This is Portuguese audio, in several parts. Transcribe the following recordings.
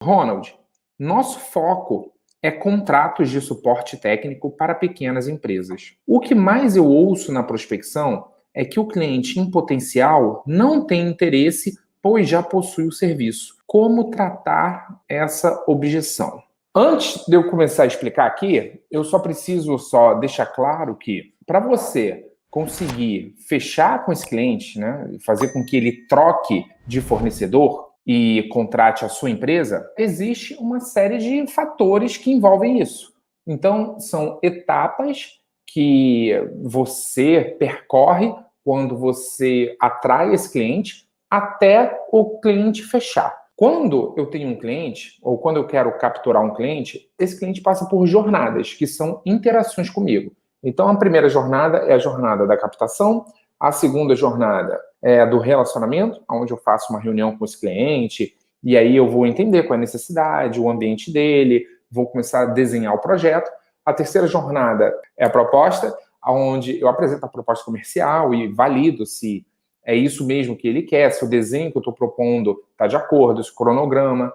Ronald, nosso foco é contratos de suporte técnico para pequenas empresas. O que mais eu ouço na prospecção é que o cliente em potencial não tem interesse, pois já possui o serviço. Como tratar essa objeção? Antes de eu começar a explicar aqui, eu preciso deixar claro que para você conseguir fechar com esse cliente, né, fazer com que ele troque de fornecedor e contrate a sua empresa, existe uma série de fatores que envolvem isso. Então, são etapas que você percorre quando você atrai esse cliente até o cliente fechar. Quando eu tenho um cliente, ou quando eu quero capturar um cliente, esse cliente passa por jornadas, que são interações comigo. Então, a primeira jornada é a jornada da captação, a segunda jornada é do relacionamento, onde eu faço uma reunião com esse cliente, e aí eu vou entender qual é a necessidade, o ambiente dele, vou começar a desenhar o projeto. A terceira jornada é a proposta, onde eu apresento a proposta comercial e valido se é isso mesmo que ele quer, se o desenho que eu estou propondo está de acordo, se o cronograma,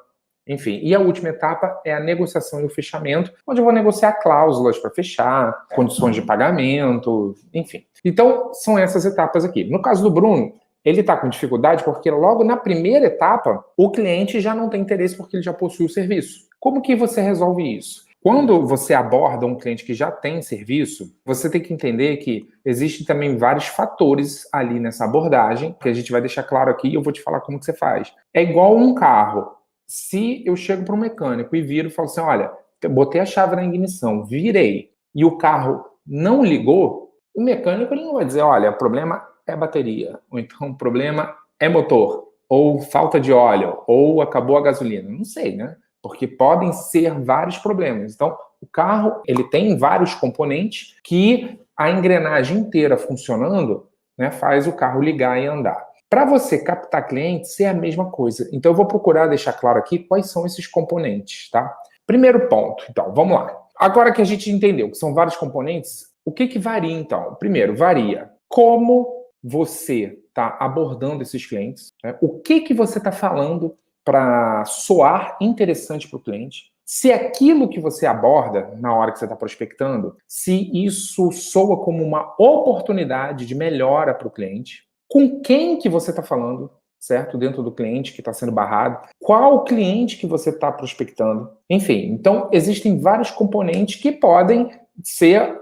enfim. E a última etapa é a negociação e o fechamento, onde eu vou negociar cláusulas para fechar, condições de pagamento, enfim. Então, são essas etapas aqui. No caso do Bruno, ele está com dificuldade porque logo na primeira etapa, o cliente já não tem interesse porque ele já possui o serviço. Como que você resolve isso? Quando você aborda um cliente que já tem serviço, você tem que entender que existem também vários fatores ali nessa abordagem, que a gente vai deixar claro aqui e eu vou te falar como que você faz. É igual um carro. Se eu chego para um mecânico e viro e falo assim, olha, botei a chave na ignição, virei, e o carro não ligou, o mecânico ele não vai dizer, olha, o problema é bateria, ou então o problema é motor, ou falta de óleo, ou acabou a gasolina. Não sei, né? Porque podem ser vários problemas. Então, o carro ele tem vários componentes que a engrenagem inteira funcionando, né, faz o carro ligar e andar. Para você captar clientes, é a mesma coisa. Então, eu vou procurar deixar claro aqui quais são esses componentes, tá? Primeiro ponto, então, vamos lá. Agora que a gente entendeu que são vários componentes, o que varia, então? Primeiro, varia como você está abordando esses clientes, né? O que você está falando para soar interessante para o cliente, se aquilo que você aborda na hora que você está prospectando, se isso soa como uma oportunidade de melhora para o cliente, com quem que você está falando, certo? Dentro do cliente que está sendo barrado, qual cliente que você está prospectando, enfim. Então, existem vários componentes que podem ser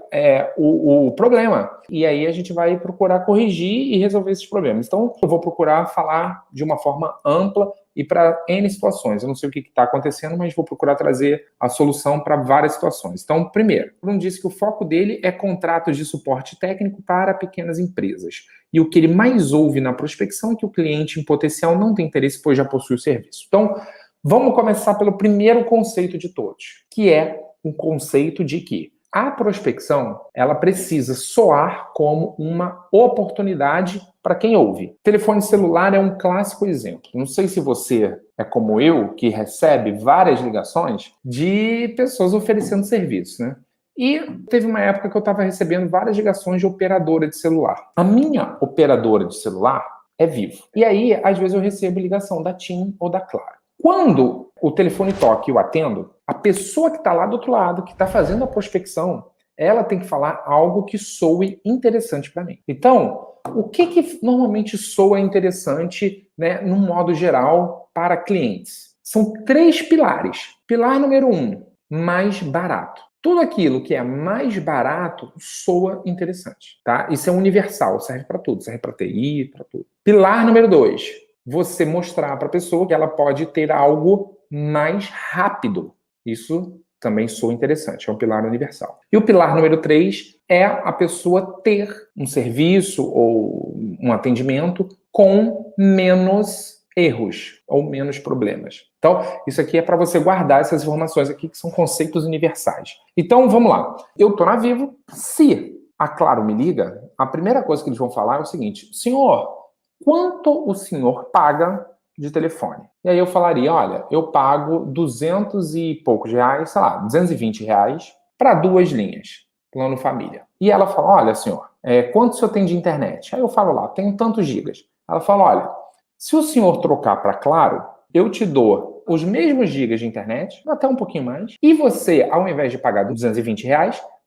o problema. E aí a gente vai procurar corrigir e resolver esses problemas. Então, eu vou procurar falar de uma forma ampla e para N situações. Eu não sei o que está acontecendo, mas vou procurar trazer a solução para várias situações. Então, primeiro, o Bruno disse que o foco dele é contratos de suporte técnico para pequenas empresas. E o que ele mais ouve na prospecção é que o cliente em potencial não tem interesse, pois já possui o serviço. Então, vamos começar pelo primeiro conceito de todos, que é um conceito de que a prospecção, ela precisa soar como uma oportunidade para quem ouve. Telefone celular é um clássico exemplo. Não sei se você é como eu, que recebe várias ligações de pessoas oferecendo serviço, né? E teve uma época que eu estava recebendo várias ligações de operadora de celular. A minha operadora de celular é Vivo. E aí, às vezes, eu recebo ligação da TIM ou da Claro. Quando o telefone toca e eu atendo, a pessoa que está lá do outro lado, que está fazendo a prospecção, ela tem que falar algo que soe interessante para mim. Então, o que normalmente soa interessante, né, no modo geral, para clientes? São 3 pilares. Pilar número 1, mais barato. Tudo aquilo que é mais barato soa interessante, tá? Isso é universal, serve para tudo, serve para TI, para tudo. Pilar número 2, você mostrar para a pessoa que ela pode ter algo mais rápido. Isso também soa interessante, é um pilar universal. E o pilar número 3 é a pessoa ter um serviço ou um atendimento com menos erros ou menos problemas. Então, isso aqui é para você guardar essas informações aqui, que são conceitos universais. Então, vamos lá. Eu estou na Vivo. Se a Claro me liga, a primeira coisa que eles vão falar é o seguinte: senhor, quanto o senhor paga de telefone? E aí eu falaria, olha, eu pago 200 e poucos reais, sei lá, 220 reais para 2 linhas, plano família. E ela fala, olha, senhor, quanto o senhor tem de internet? Aí eu falo lá, tenho tantos gigas. Ela fala, olha, se o senhor trocar para Claro, eu te dou os mesmos gigas de internet, até um pouquinho mais, e você, ao invés de pagar R$ 220,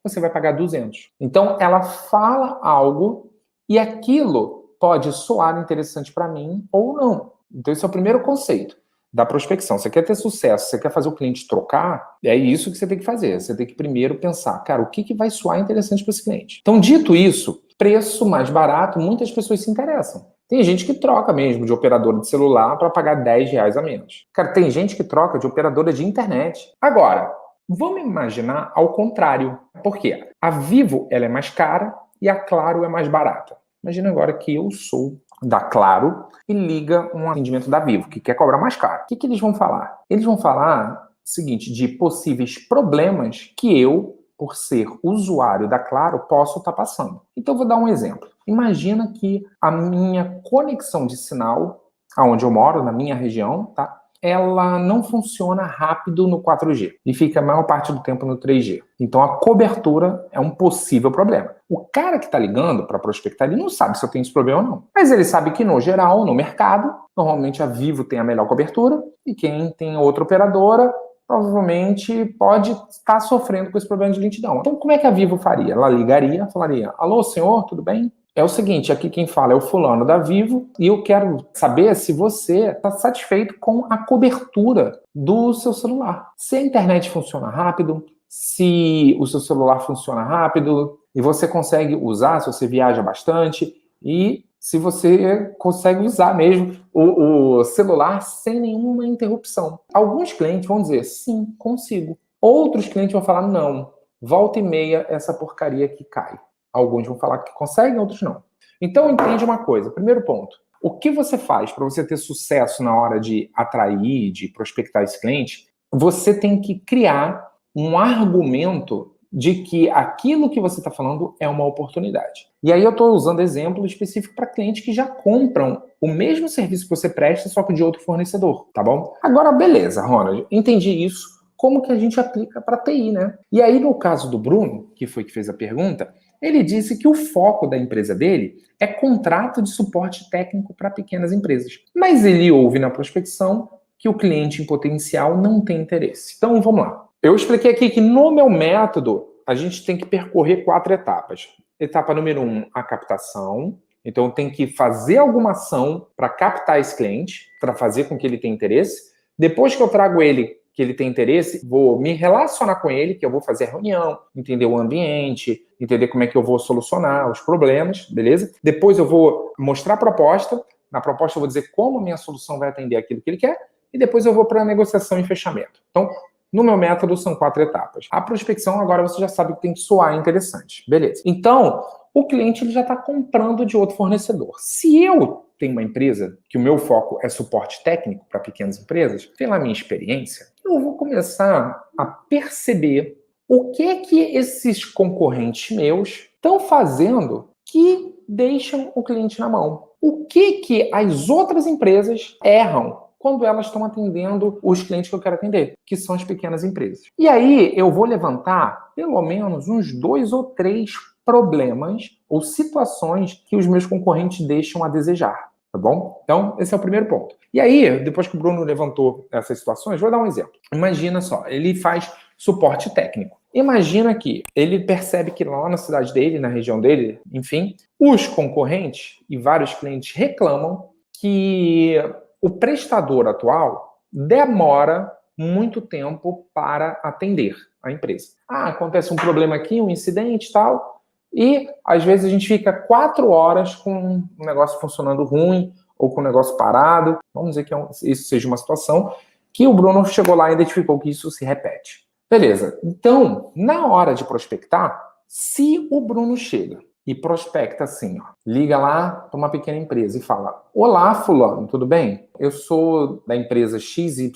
você vai pagar 200. Então, ela fala algo e aquilo pode soar interessante para mim ou não. Então, esse é o primeiro conceito da prospecção. Você quer ter sucesso, você quer fazer o cliente trocar, é isso que você tem que fazer. Você tem que primeiro pensar, cara, o que vai soar interessante para esse cliente? Então, dito isso, preço mais barato, muitas pessoas se interessam. Tem gente que troca mesmo de operadora de celular para pagar R$ 10 a menos. Cara, tem gente que troca de operadora de internet. Agora, vamos imaginar ao contrário. Por quê? A Vivo ela é mais cara e a Claro é mais barata. Imagina agora que eu sou da Claro e liga um atendimento da Vivo, que quer cobrar mais caro. O que eles vão falar? Eles vão falar o seguinte, de possíveis problemas que eu, por ser usuário da Claro, posso estar passando. Então, eu vou dar um exemplo. Imagina que a minha conexão de sinal, aonde eu moro, na minha região, tá? Ela não funciona rápido no 4G e fica a maior parte do tempo no 3G. Então a cobertura é um possível problema. O cara que está ligando para prospectar, ele não sabe se eu tenho esse problema ou não. Mas ele sabe que no geral, no mercado, normalmente a Vivo tem a melhor cobertura e quem tem outra operadora provavelmente pode estar sofrendo com esse problema de lentidão. Então como é que a Vivo faria? Ela ligaria, falaria, alô senhor, tudo bem? É o seguinte, aqui quem fala é o fulano da Vivo e eu quero saber se você está satisfeito com a cobertura do seu celular. Se a internet funciona rápido, se o seu celular funciona rápido e você consegue usar, se você viaja bastante e se você consegue usar mesmo o celular sem nenhuma interrupção. Alguns clientes vão dizer, sim, consigo. Outros clientes vão falar, não, volta e meia essa porcaria que cai. Alguns vão falar que conseguem, outros não. Então, entende uma coisa. Primeiro ponto. O que você faz para você ter sucesso na hora de atrair, de prospectar esse cliente? Você tem que criar um argumento de que aquilo que você está falando é uma oportunidade. E aí eu estou usando exemplo específico para clientes que já compram o mesmo serviço que você presta, só que de outro fornecedor, tá bom? Agora, beleza, Ronald, entendi isso. Como que a gente aplica para TI, né? E aí, no caso do Bruno, que foi que fez a pergunta, ele disse que o foco da empresa dele é contrato de suporte técnico para pequenas empresas. Mas ele ouve na prospecção que o cliente em potencial não tem interesse. Então, vamos lá. Eu expliquei aqui que no meu método, a gente tem que percorrer 4 etapas. Etapa número 1, a captação. Então, tem que fazer alguma ação para captar esse cliente, para fazer com que ele tenha interesse. Depois que eu trago ele que ele tem interesse, vou me relacionar com ele, que eu vou fazer a reunião, entender o ambiente, entender como é que eu vou solucionar os problemas, beleza? Depois eu vou mostrar a proposta, na proposta eu vou dizer como a minha solução vai atender aquilo que ele quer, e depois eu vou para a negociação e fechamento. Então, no meu método são 4 etapas. A prospecção, agora você já sabe que tem que soar interessante, beleza? Então, o cliente ele já está comprando de outro fornecedor. Se eu tenho uma empresa que o meu foco é suporte técnico para pequenas empresas, pela minha experiência, eu vou começar a perceber o que esses concorrentes meus estão fazendo que deixam o cliente na mão. O que as outras empresas erram quando elas estão atendendo os clientes que eu quero atender, que são as pequenas empresas. E aí eu vou levantar pelo menos uns 2 ou 3 problemas ou situações que os meus concorrentes deixam a desejar, tá bom? Então, esse é o primeiro ponto. E aí, depois que o Bruno levantou essas situações, vou dar um exemplo. Imagina só, ele faz suporte técnico. Imagina que ele percebe que lá na cidade dele, na região dele, enfim, os concorrentes e vários clientes reclamam que o prestador atual demora muito tempo para atender a empresa. Acontece um problema aqui, um incidente e tal, e às vezes a gente fica 4 horas com um negócio funcionando ruim ou com o negócio parado. Vamos dizer que isso seja uma situação que o Bruno chegou lá e identificou que isso se repete. Beleza. Então, na hora de prospectar, se o Bruno chega e prospecta assim, ó, liga lá para uma pequena empresa e fala: olá, fulano, tudo bem? Eu sou da empresa XYZ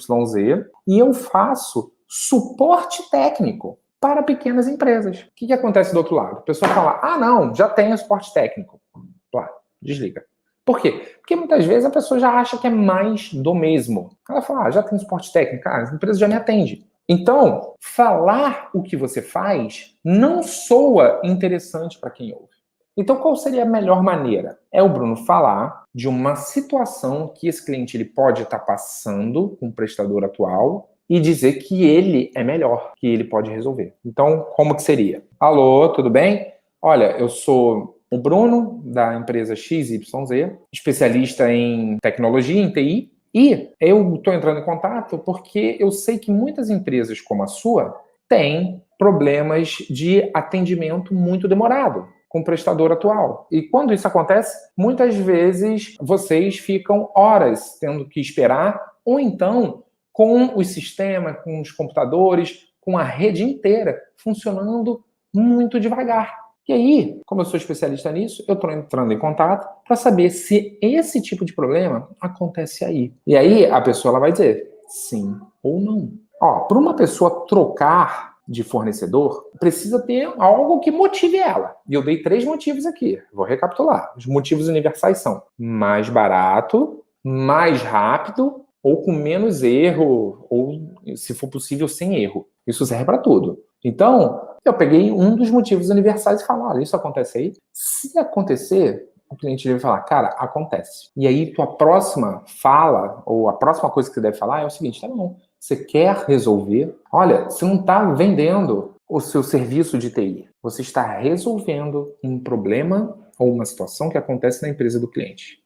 e eu faço suporte técnico para pequenas empresas. O que acontece do outro lado? A pessoa fala: não, já tenho suporte técnico. Lá, desliga. Por quê? Porque muitas vezes a pessoa já acha que é mais do mesmo. Ela fala: já tem suporte técnico, a empresa já me atende. Então, falar o que você faz não soa interessante para quem ouve. Então, qual seria a melhor maneira? É o Bruno falar de uma situação que esse cliente ele pode estar passando com o prestador atual e dizer que ele é melhor, que ele pode resolver. Então, como que seria? Alô, tudo bem? Olha, eu sou o Bruno, da empresa XYZ, especialista em tecnologia, em TI, e eu estou entrando em contato porque eu sei que muitas empresas como a sua têm problemas de atendimento muito demorado com o prestador atual. E quando isso acontece, muitas vezes vocês ficam horas tendo que esperar, ou então com o sistema, com os computadores, com a rede inteira funcionando muito devagar. E aí, como eu sou especialista nisso, eu estou entrando em contato para saber se esse tipo de problema acontece aí. E aí a pessoa ela vai dizer sim ou não. Ó, para uma pessoa trocar de fornecedor, precisa ter algo que motive ela. E eu dei 3 motivos aqui. Vou recapitular. Os motivos universais são mais barato, mais rápido ou com menos erro, ou, se for possível, sem erro. Isso serve para tudo. Então, eu peguei um dos motivos universais e falo, olha, isso acontece aí? Se acontecer, o cliente deve falar, cara, acontece. E aí, tua próxima fala, ou a próxima coisa que você deve falar é o seguinte, tá bom, você quer resolver? Olha, você não está vendendo o seu serviço de TI. Você está resolvendo um problema ou uma situação que acontece na empresa do cliente.